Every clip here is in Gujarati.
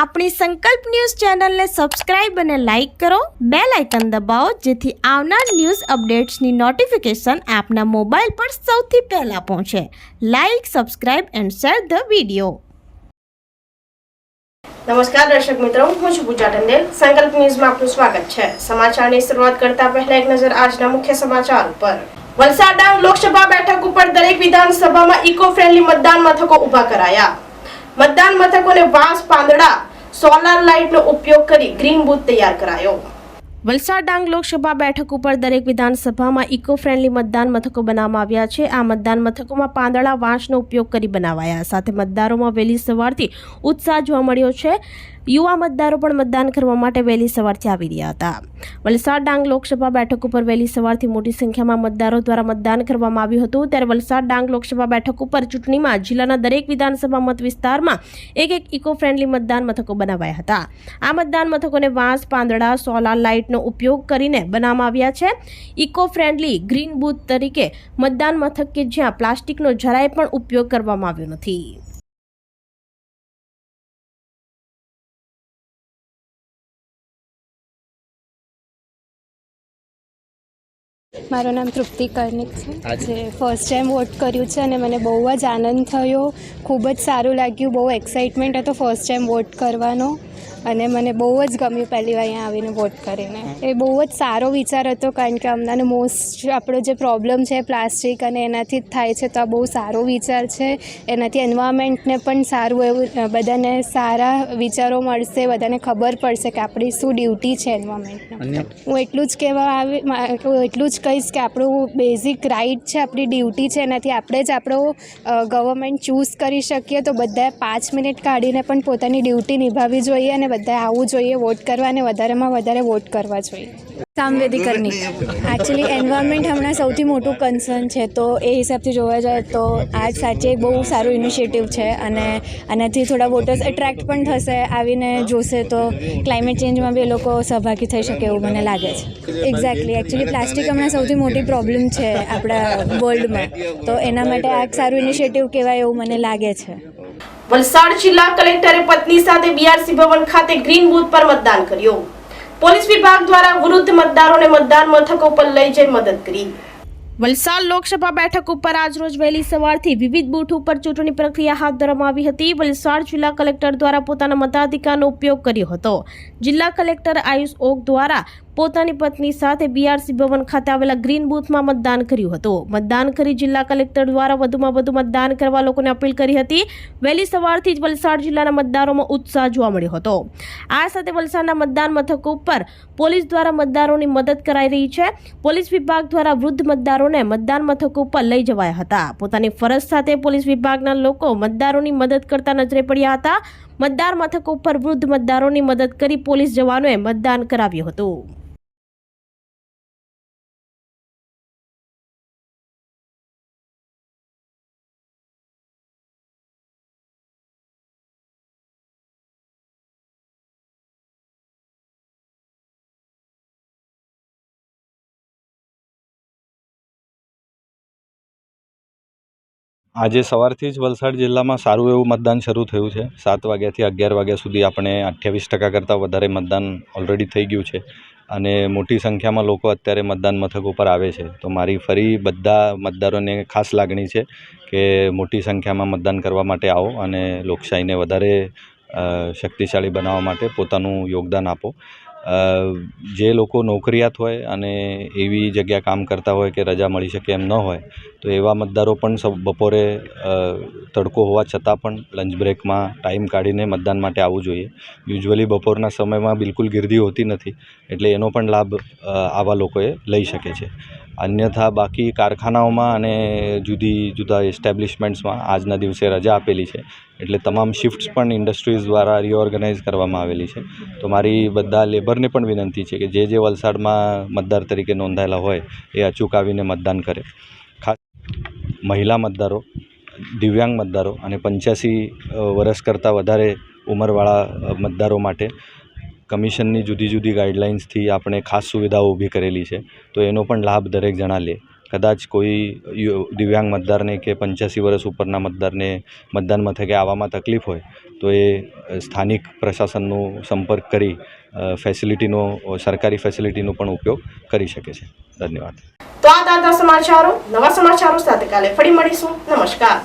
આપણી સંકલ્પ ન્યૂઝ ચેનલને સબસ્ક્રાઇબ અને લાઇક કરો, બેલ આઇકન દબાવો જેથી આવનાર ન્યૂઝ અપડેટ્સની નોટિફિકેશન આપના મોબાઈલ પર સૌથી પહેલા પહોંચે. Like, subscribe and share the video. નમસ્કાર દર્શક મિત્રો, હું છું પૂજા ટંડેલ. સંકલ્પ ન્યૂઝમાં આપનું સ્વાગત છે. સમાચારની શરૂઆત કરતા પહેલા એક નજર આજના મુખ્ય સમાચાર પર. વલસાડ ડાંગ લોકસભા બેઠક ઉપર દરેક વિધાનસભામાં ઇકો ફ્રેન્ડલી મતદાન મથકો ઊભા કરાયા. મતદાન મથકોને વાંસ, પાંદડા, સોલાર લાઇટનો ઉપયોગ કરી ગ્રીન બૂથ તૈયાર કરાયો. વલસાડ ડાંગ લોકસભા બેઠક ઉપર દરેક વિધાનસભામાં ઇકો ફ્રેન્ડલી મતદાન મથકો બનાવવામાં આવ્યા છે. આ મતદાન મથકોમાં પાંદડા, વાંસનો ઉપયોગ કરી બનાવાયા. સાથે મતદારોમાં વહેલી સવારથી ઉત્સાહ જોવા મળ્યો છે. યુવા મતદારો પણ મતદાન કરવા માટે વહેલી સવારથી આવી રહ્યા હતા. વલસાડ ડાંગ લોકસભા બેઠક ઉપર વહેલી સવારથી મોટી સંખ્યામાં મતદારો દ્વારા મતદાન કરવામાં આવ્યું હતું. ત્યારે વલસાડ ડાંગ લોકસભા બેઠક ઉપર ચૂંટણીમાં જિલ્લાના દરેક વિધાનસભા મત વિસ્તારમાં એક ઇકો ફ્રેન્ડલી મતદાન મથકો બનાવાયા હતા. આ મતદાન મથકોને વાંસ, પાંદડા, સોલાર લાઇટનો ઉપયોગ કરીને બનાવવામાં આવ્યા છે. ઇકો ફ્રેન્ડલી ગ્રીન બૂથ તરીકે મતદાન મથક કે જ્યાં પ્લાસ્ટિકનો જરાય પણ ઉપયોગ કરવામાં આવ્યો નથી. મારું નામ તૃપ્તિ કર્ણિક છે. જે ફર્સ્ટ ટાઈમ વોટ કર્યું છે અને મને બહુ જ આનંદ થયો. ખૂબ જ સારું લાગ્યું. બહુ એક્સાઇટમેન્ટ હતો ફર્સ્ટ ટાઈમ વોટ કરવાનો અને મને બહુ જ ગમ્યું પહેલી વાર અહીંયા આવીને વોટ કરીને. એ બહુ જ સારો વિચાર હતો કારણ કે હમણાંનો મોસ્ટ આપણો જે પ્રોબ્લેમ છે પ્લાસ્ટિક અને એનાથી જ થાય છે. તો આ બહુ સારો વિચાર છે. એનાથી એન્વાયરમેન્ટને પણ સારું એવું બધાને સારા વિચારો મળશે. બધાને ખબર પડશે કે આપણી શું ડ્યુટી છે એન્વાયરમેન્ટને. હું એટલું જ કહીશ કે આપણું બેઝિક રાઇટ છે, આપણી ડ્યુટી છે. એનાથી આપણે જ આપણો ગવર્મેન્ટ ચૂઝ કરી શકીએ. તો બધાએ 5 મિનિટ કાઢીને પણ પોતાની ડ્યુટી નિભાવવી જોઈએ અને બધાએ આવવું જોઈએ વોટ કરવા અને વધારેમાં વધારે વોટ કરવા જોઈએ. સામવેદી કર્ણિક. એકચ્યુઅલી એન્વાયરમેન્ટ હમણાં સૌથી મોટું કન્સર્ન છે. તો એ હિસાબથી જોવા જાય તો આ સાચે બહુ સારું ઇનિશિયેટિવ છે અને આનાથી થોડા વોટર્સ એટ્રેક્ટ પણ થશે. આવીને જોશે તો ક્લાઇમેટ ચેન્જમાં બી એ લોકો સહભાગી થઈ શકે એવું મને લાગે છે. એક્ઝેક્ટલી. એકચ્યુઅલી પ્લાસ્ટિક હમણાં સૌથી મોટી પ્રોબ્લેમ છે આપણા વર્લ્ડમાં. તો એના માટે આ એક સારું ઇનિશિયેટિવ કહેવાય એવું મને લાગે છે. વલસાડ જિલ્લા કલેક્ટરે પત્ની સાથે બીઆરસી ભવન ખાતે ગ્રીન બૂથ પર મતદાન કર્યું. પોલીસ વિભાગ દ્વારા વૃદ્ધ મતદારોને મતદાન મથકો પર લઈ જઈ મદદ કરી. વલસાડ લોકસભા બેઠક ઉપર આજરોજ વહેલી સવારથી વિવિધ બૂથ ઉપર ચૂંટણી પ્રક્રિયા હાથ ધરવામાં આવી હતી. વલસાડ જિલ્લા કલેક્ટર દ્વારા પોતાના મતાધિકારનો ઉપયોગ કર્યો હતો. જિલ્લા કલેક્ટર આયુષ ઓક દ્વારા પોતાની પત્ની સાથે બીઆરસી ભવન ખાતે આવેલા ગ્રીન બૂથમાં મતદાન કર્યું હતું. મતદાન કરી જિલ્લા કલેક્ટર દ્વારા વધુમાં વધુ મતદાન કરવા લોકોને અપીલ કરી હતી. વહેલી સવારથી જ વલસાડ જિલ્લાના મતદારોમાં ઉત્સાહ જોવા મળ્યો હતો. આ સાથે વલસાડના મતદાન મથકો ઉપર પોલીસ દ્વારા મતદારોની મદદ કરાઈ રહી છે. પોલીસ વિભાગ દ્વારા વૃદ્ધ મતદારોને મતદાન મથકો ઉપર લઈ જવાયા હતા. પોતાની ફરજ સાથે પોલીસ વિભાગના લોકો મતદારોની મદદ કરતા નજરે પડ્યા હતા. મતદાન મથકો ઉપર વૃદ્ધ મતદારોની મદદ કરી પોલીસ જવાનોએ મતદાન કરાવ્યું હતું. આજે સવારથી જ વલસાડ જિલ્લામાં સારું એવું મતદાન શરૂ થયું છે. 7 વાગ્યાથી 11 વાગ્યા સુધી આપણે 28% કરતાં વધારે મતદાન ઓલરેડી થઈ ગયું છે અને મોટી સંખ્યામાં લોકો અત્યારે મતદાન મથક ઉપર આવે છે. તો મારી ફરી બધા મતદારોને ખાસ લાગણી છે કે મોટી સંખ્યામાં મતદાન કરવા માટે આવો અને લોકશાહીને વધારે શક્તિશાળી બનાવવા માટે પોતાનું યોગદાન આપો. જે લોકો નોકરિયાત હોય અને એવી જગ્યા કામ કરતા હોય કે રજા મળી શકે એમ ન હોય તો એવા મતદારો પણ બપોરે તડકો હોવા છતાં પણ લંચ બ્રેકમાં ટાઈમ કાઢીને મતદાન માટે આવવું જોઈએ. યુઝ્યુઅલી બપોરના સમયમાં બિલકુલ ગીર્દી હોતી નથી એટલે એનો પણ લાભ આવા લોકોએ લઈ શકે છે. અન્યથા બાકી કારખાનાઓમાં અને જુદા એસ્ટેબ્લિશમેન્ટ્સમાં આજના દિવસે રજા આપેલી છે એટલે તમામ શિફ્ટ્સ પણ ઇન્ડસ્ટ્રીઝ દ્વારા રિઓર્ગનાઇઝ કરવામાં આવેલી છે. તો મારી બધા લેબરને પણ વિનંતી છે કે જે વલસાડમાં મતદાર તરીકે નોંધાયેલા હોય એ અચૂક આવીને મતદાન કરે. ખાસ મહિલા મતદારો, દિવ્યાંગ મતદારો અને 85 વર્ષ કરતાં વધારે ઉંમરવાળા મતદારો માટે કમિશનની જુદી ગાઈડલાઇન્સથી આપણે ખાસ સુવિધાઓ ઊભી કરેલી છે. તો એનો પણ લાભ દરેક જણા લે. કદાચ કોઈ દિવ્યાંગ મતદારને કે 85 વર્ષ ઉપરના મતદારને મતદાન મથકે આવવામાં તકલીફ હોય તો એ સ્થાનિક પ્રશાસનનો સંપર્ક કરી ફેસિલિટીનો સરકારી ફેસિલિટીનો પણ ઉપયોગ કરી શકે છે. ધન્યવાદ. તો આ હતા સમાચારો. નવા સમાચારો સાથે કાલે ફરી મળીશું. નમસ્કાર.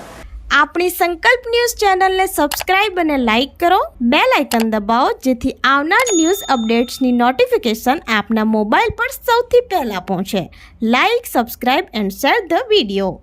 આપણી સંકલ્પ ન્યૂઝ ચેનલને સબસ્ક્રાઇબ અને લાઇક કરો, બેલ આઇકન દબાવો જેથી આવનાર ન્યૂઝ અપડેટ્સની નોટિફિકેશન આપના મોબાઈલ પર સૌથી પહેલાં પહોંચે. Like, subscribe and share the video.